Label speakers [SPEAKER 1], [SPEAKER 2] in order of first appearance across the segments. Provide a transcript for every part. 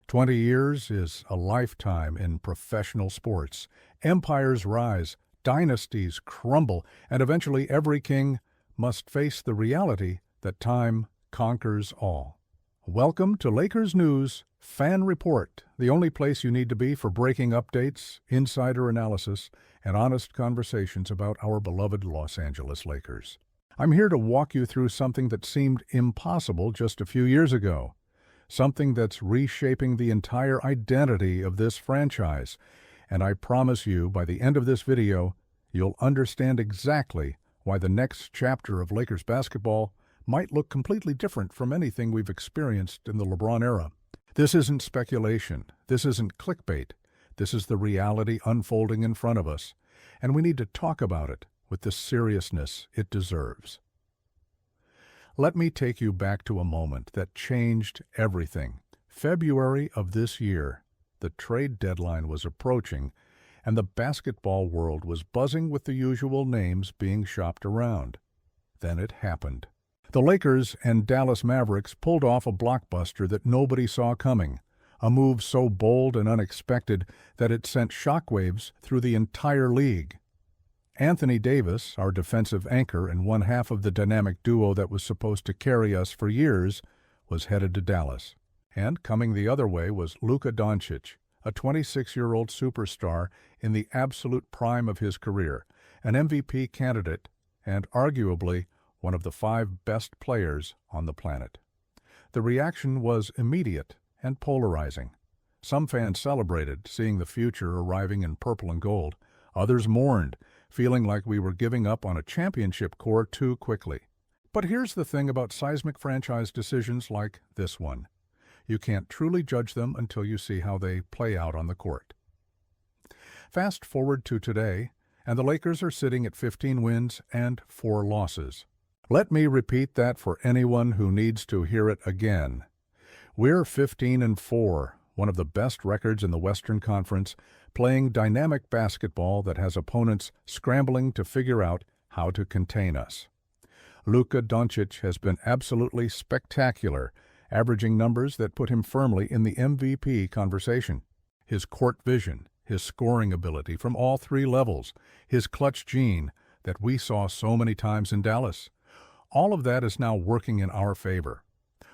[SPEAKER 1] 20 years is a lifetime in professional sports. Empires rise, dynasties crumble, and eventually every king must face the reality that time conquers all. Welcome to Lakers News Fan Report, the only place you need to be for breaking updates, insider analysis, and honest conversations about our beloved Los Angeles Lakers. I'm here to walk you through something that seemed impossible just a few years ago. Something that's reshaping the entire identity of this franchise. And I promise you, by the end of this video, you'll understand exactly why the next chapter of Lakers basketball might look completely different from anything we've experienced in the LeBron era. This isn't speculation. This isn't clickbait. This is the reality unfolding in front of us, and we need to talk about it with the seriousness it deserves. Let me take you back to a moment that changed everything. February of this year, the trade deadline was approaching, and the basketball world was buzzing with the usual names being shopped around. Then it happened. The Lakers and Dallas Mavericks pulled off a blockbuster that nobody saw coming, a move so bold and unexpected that it sent shockwaves through the entire league. Anthony Davis, our defensive anchor and one half of the dynamic duo that was supposed to carry us for years, was headed to Dallas. And coming the other way was Luka, a 26-year-old superstar in the absolute prime of his career, an MVP candidate, and arguably one of the 5 best players on the planet. The reaction was immediate and polarizing. Some fans celebrated, seeing the future arriving in purple and gold. Others mourned, feeling like we were giving up on a championship core too quickly. But here's the thing about seismic franchise decisions like this one. You can't truly judge them until you see how they play out on the court. Fast forward to today, and the Lakers are sitting at 15 wins and 4 losses. Let me repeat that for anyone who needs to hear it again. We're 15-4, one of the best records in the Western Conference, playing dynamic basketball that has opponents scrambling to figure out how to contain us. Luka has been absolutely spectacular, averaging numbers that put him firmly in the MVP conversation. His court vision, his scoring ability from all 3 levels, his clutch gene that we saw so many times in Dallas. All of that is now working in our favor.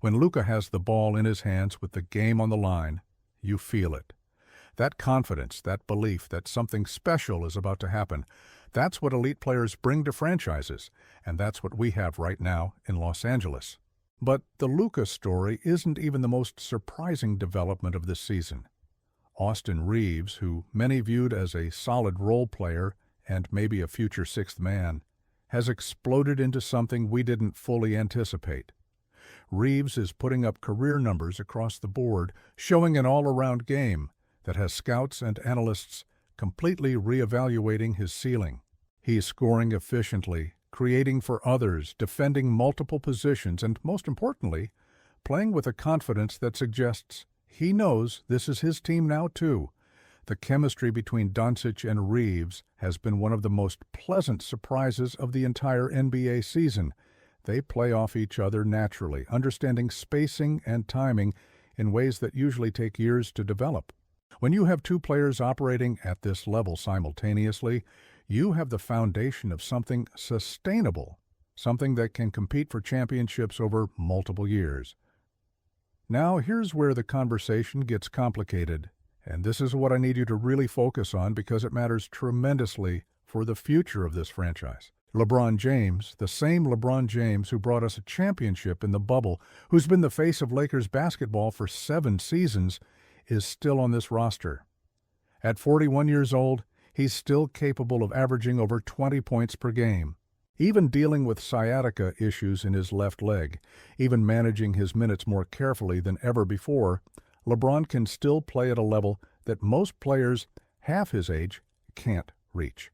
[SPEAKER 1] When Luka has the ball in his hands with the game on the line, you feel it. That confidence, that belief that something special is about to happen, that's what elite players bring to franchises, and that's what we have right now in Los Angeles. But the Luka story isn't even the most surprising development of this season. Austin Reaves, who many viewed as a solid role player and maybe a future 6th man, has exploded into something we didn't fully anticipate. Reaves is putting up career numbers across the board, showing an all-around game that has scouts and analysts completely reevaluating his ceiling. He's scoring efficiently, creating for others, defending multiple positions, and most importantly, playing with a confidence that suggests he knows this is his team now too. The chemistry between Doncic and Reaves has been one of the most pleasant surprises of the entire NBA season. They play off each other naturally, understanding spacing and timing in ways that usually take years to develop. When you have 2 players operating at this level simultaneously, you have the foundation of something sustainable, something that can compete for championships over multiple years. Now, here's where the conversation gets complicated. And this is what I need you to really focus on because it matters tremendously for the future of this franchise. LeBron James, the same LeBron James who brought us a championship in the bubble, who's been the face of Lakers basketball for 7 seasons, is still on this roster. At 41 years old, he's still capable of averaging over 20 points per game. Even dealing with sciatica issues in his left leg, even managing his minutes more carefully than ever before, LeBron can still play at a level that most players half his age can't reach.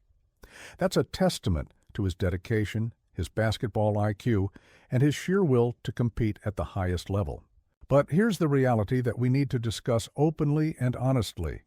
[SPEAKER 1] That's a testament to his dedication, his basketball IQ, and his sheer will to compete at the highest level. But here's the reality that we need to discuss openly and honestly.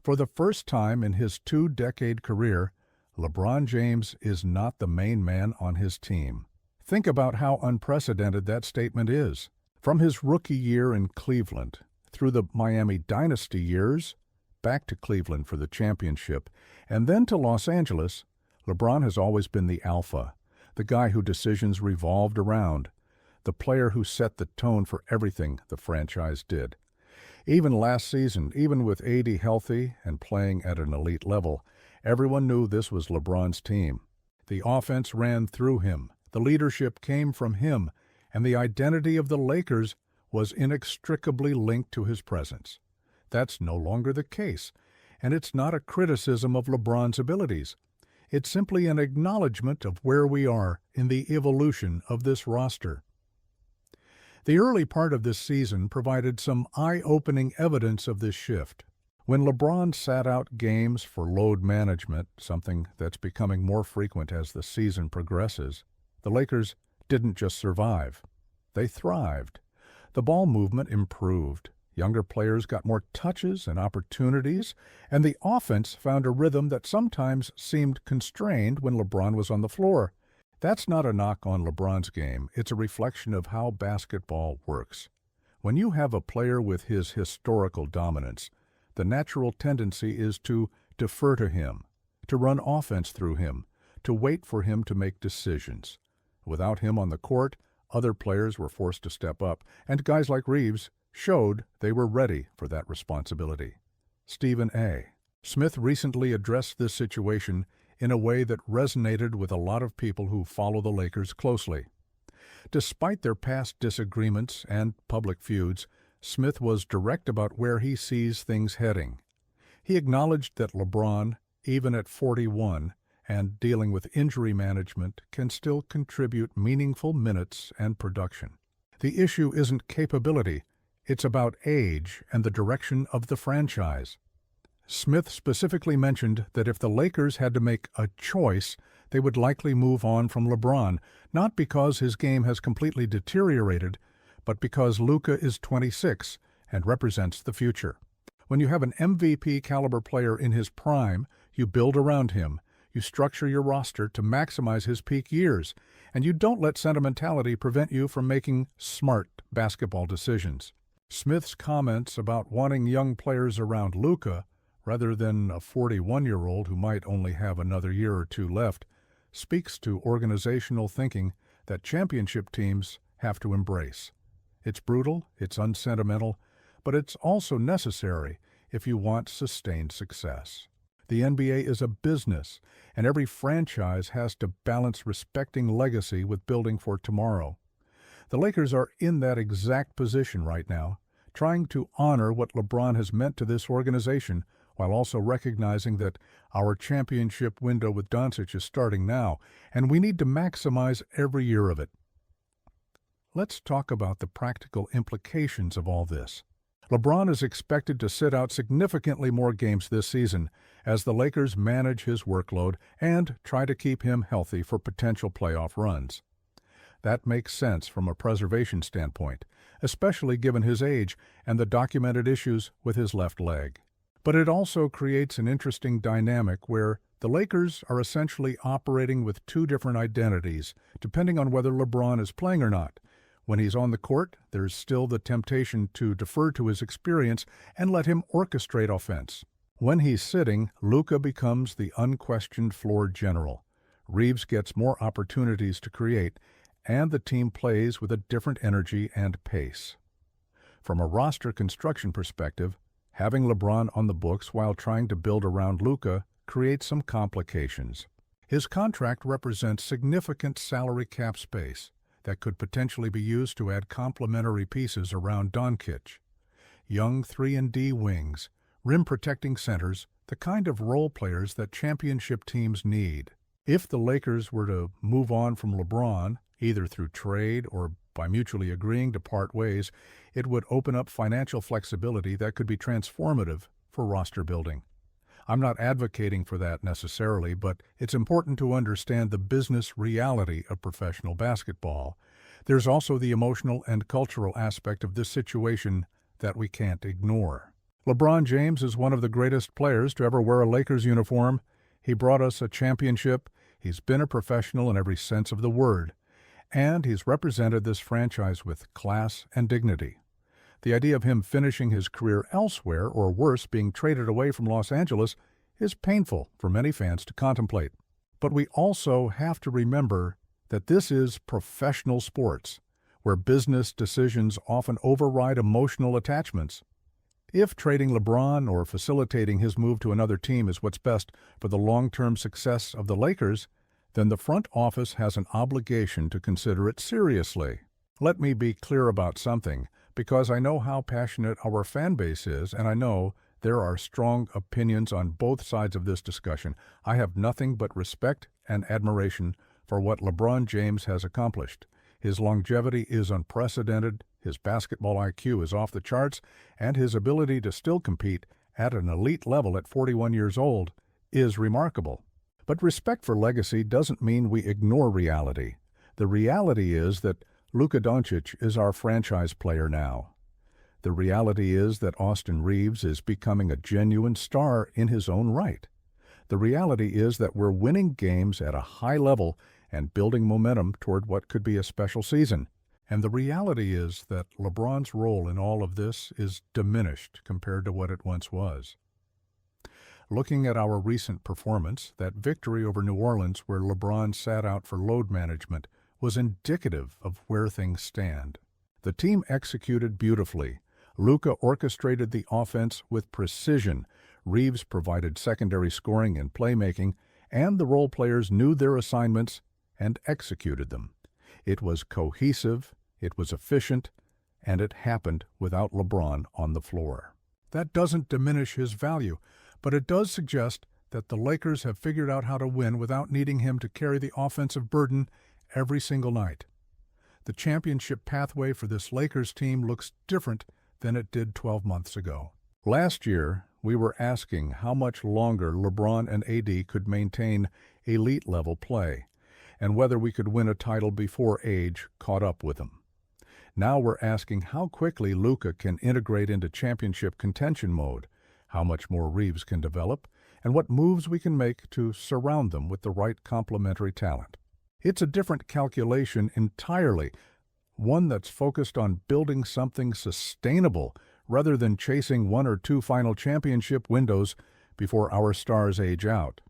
[SPEAKER 1] For the first time in his 2-decade career, LeBron James is not the main man on his team. Think about how unprecedented that statement is. From his rookie year in Cleveland, through the Miami Dynasty years, back to Cleveland for the championship, and then to Los Angeles, LeBron has always been the alpha, the guy who decisions revolved around, the player who set the tone for everything the franchise did. Even last season, even with AD healthy and playing at an elite level, everyone knew this was LeBron's team. The offense ran through him, the leadership came from him, and the identity of the Lakers was inextricably linked to his presence. That's no longer the case, and it's not a criticism of LeBron's abilities. It's simply an acknowledgement of where we are in the evolution of this roster. The early part of this season provided some eye-opening evidence of this shift. When LeBron sat out games for load management, something that's becoming more frequent as the season progresses, the Lakers didn't just survive. They thrived. The ball movement improved. Younger players got more touches and opportunities, and the offense found a rhythm that sometimes seemed constrained when LeBron was on the floor. That's not a knock on LeBron's game. It's a reflection of how basketball works. When you have a player with his historical dominance, the natural tendency is to defer to him, to run offense through him, to wait for him to make decisions. Without him on the court, other players were forced to step up, and guys like Reaves showed they were ready for that responsibility. Stephen A. Smith recently addressed this situation in a way that resonated with a lot of people who follow the Lakers closely. Despite their past disagreements and public feuds, Smith was direct about where he sees things heading. He acknowledged that LeBron, even at 41, and dealing with injury management, can still contribute meaningful minutes and production. The issue isn't capability, it's about age and the direction of the franchise. Smith specifically mentioned that if the Lakers had to make a choice, they would likely move on from LeBron, not because his game has completely deteriorated, but because Luka is 26 and represents the future. When you have an MVP-caliber player in his prime, you build around him, you structure your roster to maximize his peak years, and you don't let sentimentality prevent you from making smart basketball decisions. Smith's comments about wanting young players around Luka, rather than a 41-year-old who might only have another year or two left, speaks to organizational thinking that championship teams have to embrace. It's brutal, it's unsentimental, but it's also necessary if you want sustained success. The NBA is a business, and every franchise has to balance respecting legacy with building for tomorrow. The Lakers are in that exact position right now, trying to honor what LeBron has meant to this organization while also recognizing that our championship window with Doncic is starting now, and we need to maximize every year of it. Let's talk about the practical implications of all this. LeBron is expected to sit out significantly more games this season as the Lakers manage his workload and try to keep him healthy for potential playoff runs. That makes sense from a preservation standpoint, especially given his age and the documented issues with his left leg. But it also creates an interesting dynamic where the Lakers are essentially operating with two different identities, depending on whether LeBron is playing or not. When he's on the court, there's still the temptation to defer to his experience and let him orchestrate offense. When he's sitting, Luka becomes the unquestioned floor general. Reaves gets more opportunities to create, and the team plays with a different energy and pace. From a roster construction perspective, having LeBron on the books while trying to build around Luka creates some complications. His contract represents significant salary cap space that could potentially be used to add complementary pieces around Doncic. Young 3-and-D wings, rim-protecting centers, the kind of role players that championship teams need. If the Lakers were to move on from LeBron, either through trade or by mutually agreeing to part ways, it would open up financial flexibility that could be transformative for roster building. I'm not advocating for that necessarily, but it's important to understand the business reality of professional basketball. There's also the emotional and cultural aspect of this situation that we can't ignore. LeBron James is one of the greatest players to ever wear a Lakers uniform. He brought us a championship. He's been a professional in every sense of the word. And he's represented this franchise with class and dignity. The idea of him finishing his career elsewhere, or worse, being traded away from Los Angeles, is painful for many fans to contemplate. But we also have to remember that this is professional sports, where business decisions often override emotional attachments. If trading LeBron or facilitating his move to another team is what's best for the long-term success of the Lakers, then the front office has an obligation to consider it seriously. Let me be clear about something, because I know how passionate our fan base is, and I know there are strong opinions on both sides of this discussion. I have nothing but respect and admiration for what LeBron James has accomplished. His longevity is unprecedented, his basketball IQ is off the charts, and his ability to still compete at an elite level at 41 years old is remarkable. But respect for legacy doesn't mean we ignore reality. The reality is that Luka is our franchise player now. The reality is that Austin Reaves is becoming a genuine star in his own right. The reality is that we're winning games at a high level and building momentum toward what could be a special season. And the reality is that LeBron's role in all of this is diminished compared to what it once was. Looking at our recent performance, that victory over New Orleans where LeBron sat out for load management was indicative of where things stand. The team executed beautifully. Luka orchestrated the offense with precision. Reaves provided secondary scoring and playmaking, and the role players knew their assignments and executed them. It was cohesive, it was efficient, and it happened without LeBron on the floor. That doesn't diminish his value, but it does suggest that the Lakers have figured out how to win without needing him to carry the offensive burden every single night. The championship pathway for this Lakers team looks different than it did 12 months ago. Last year, we were asking how much longer LeBron and AD could maintain elite-level play, and whether we could win a title before age caught up with them. Now we're asking how quickly Luka can integrate into championship contention mode, how much more Reaves can develop, and what moves we can make to surround them with the right complementary talent. It's a different calculation entirely, one that's focused on building something sustainable rather than chasing one or two final championship windows before our stars age out.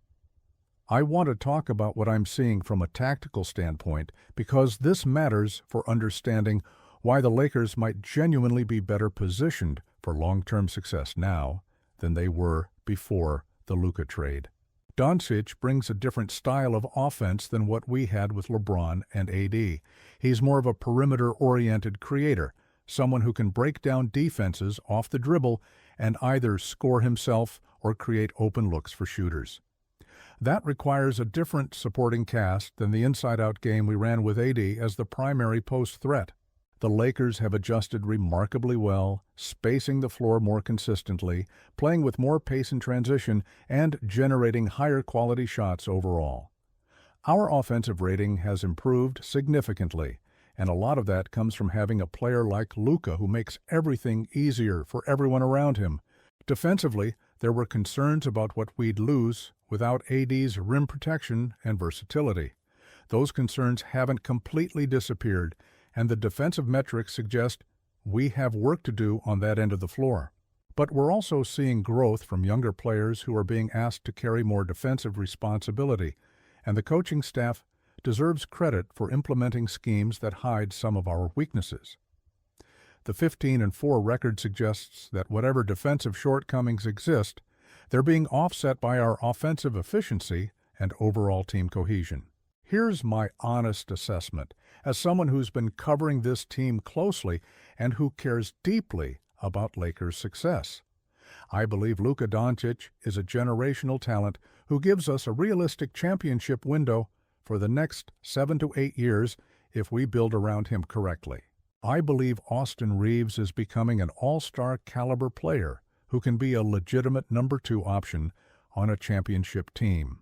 [SPEAKER 1] I want to talk about what I'm seeing from a tactical standpoint because this matters for understanding why the Lakers might genuinely be better positioned for long-term success now than they were before the Luka trade. Doncic brings a different style of offense than what we had with LeBron and AD. He's more of a perimeter-oriented creator, someone who can break down defenses off the dribble and either score himself or create open looks for shooters. That requires a different supporting cast than the inside-out game we ran with AD as the primary post threat. The Lakers have adjusted remarkably well, spacing the floor more consistently, playing with more pace in transition, and generating higher quality shots overall. Our offensive rating has improved significantly, and a lot of that comes from having a player like Luka who makes everything easier for everyone around him. Defensively, there were concerns about what we'd lose without AD's rim protection and versatility. Those concerns haven't completely disappeared, and the defensive metrics suggest we have work to do on that end of the floor. But we're also seeing growth from younger players who are being asked to carry more defensive responsibility, and the coaching staff deserves credit for implementing schemes that hide some of our weaknesses. The 15-4 record suggests that whatever defensive shortcomings exist, they're being offset by our offensive efficiency and overall team cohesion. Here's my honest assessment as someone who's been covering this team closely and who cares deeply about Lakers' success. I believe Luka Doncic is a generational talent who gives us a realistic championship window for the next 7 to 8 years if we build around him correctly. I believe Austin Reaves is becoming an all-star caliber player who can be a legitimate number 2 option on a championship team.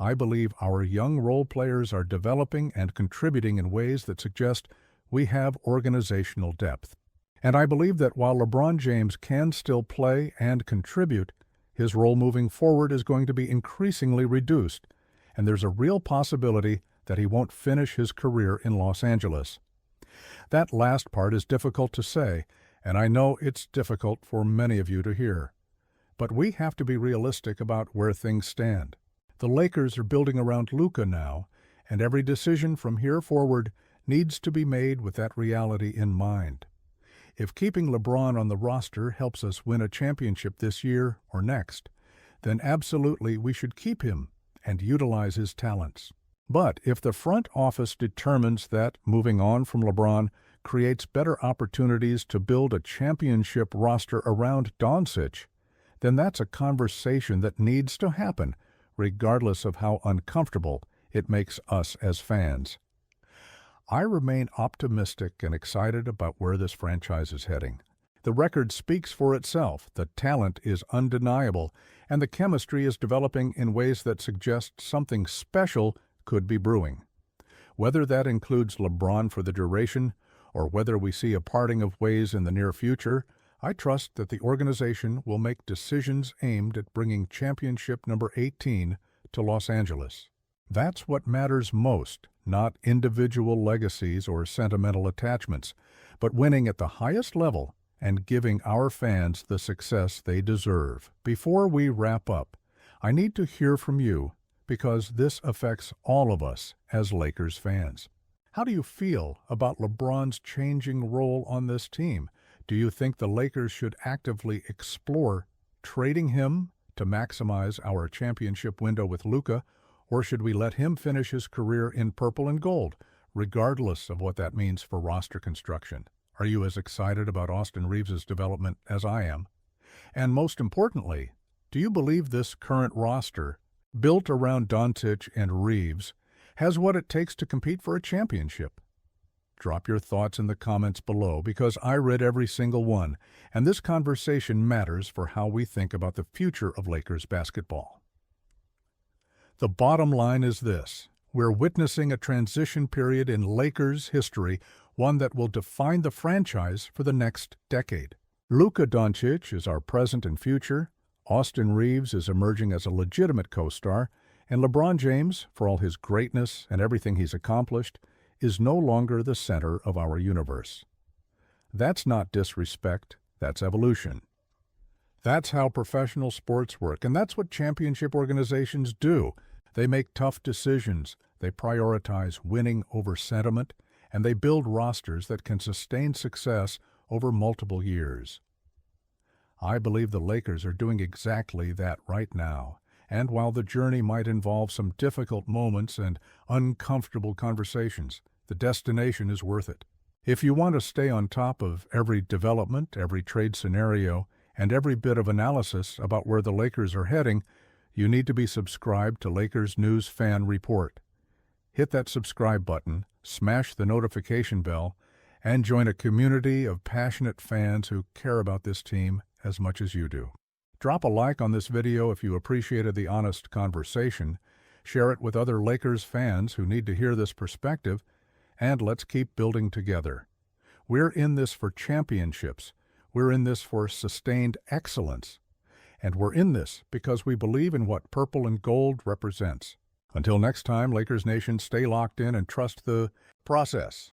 [SPEAKER 1] I believe our young role players are developing and contributing in ways that suggest we have organizational depth. And I believe that while LeBron James can still play and contribute, his role moving forward is going to be increasingly reduced, and there's a real possibility that he won't finish his career in Los Angeles. That last part is difficult to say, And I know it's difficult for many of you to hear. But we have to be realistic about where things stand. The Lakers are building around Luka now, and every decision from here forward needs to be made with that reality in mind. If keeping LeBron on the roster helps us win a championship this year or next, then absolutely we should keep him and utilize his talents. But if the front office determines that moving on from LeBron creates better opportunities to build a championship roster around Doncic, then that's a conversation that needs to happen, regardless of how uncomfortable it makes us as fans. I remain optimistic and excited about where this franchise is heading. The record speaks for itself, the talent is undeniable, and the chemistry is developing in ways that suggest something special could be brewing. Whether that includes LeBron for the duration, or whether we see a parting of ways in the near future, I trust that the organization will make decisions aimed at bringing championship number 18 to Los Angeles. That's what matters most, not individual legacies or sentimental attachments, but winning at the highest level and giving our fans the success they deserve. Before we wrap up, I need to hear from you because this affects all of us as Lakers fans. How do you feel about LeBron's changing role on this team? Do you think the Lakers should actively explore trading him to maximize our championship window with Luka, or should we let him finish his career in purple and gold, regardless of what that means for roster construction? Are you as excited about Austin Reaves' development as I am? And most importantly, do you believe this current roster, built around Doncic and Reaves, has what it takes to compete for a championship? Drop your thoughts in the comments below because I read every single one, and this conversation matters for how we think about the future of Lakers basketball. The bottom line is this: we're witnessing a transition period in Lakers history, one that will define the franchise for the next decade. Luka Doncic is our present and future, Austin Reaves is emerging as a legitimate co-star, and LeBron James, for all his greatness and everything he's accomplished, is no longer the center of our universe. That's not disrespect, that's evolution. That's how professional sports work, and that's what championship organizations do. They make tough decisions, they prioritize winning over sentiment, and they build rosters that can sustain success over multiple years. I believe the Lakers are doing exactly that right now, and while the journey might involve some difficult moments and uncomfortable conversations, the destination is worth it. If you want to stay on top of every development, every trade scenario, and every bit of analysis about where the Lakers are heading, you need to be subscribed to Lakers News Fan Report. Hit that subscribe button, smash the notification bell, and join a community of passionate fans who care about this team as much as you do. Drop a like on this video if you appreciated the honest conversation, share it with other Lakers fans who need to hear this perspective, and let's keep building together. We're in this for championships. We're in this for sustained excellence. And we're in this because we believe in what purple and gold represents. Until next time, Lakers Nation, stay locked in and trust the process.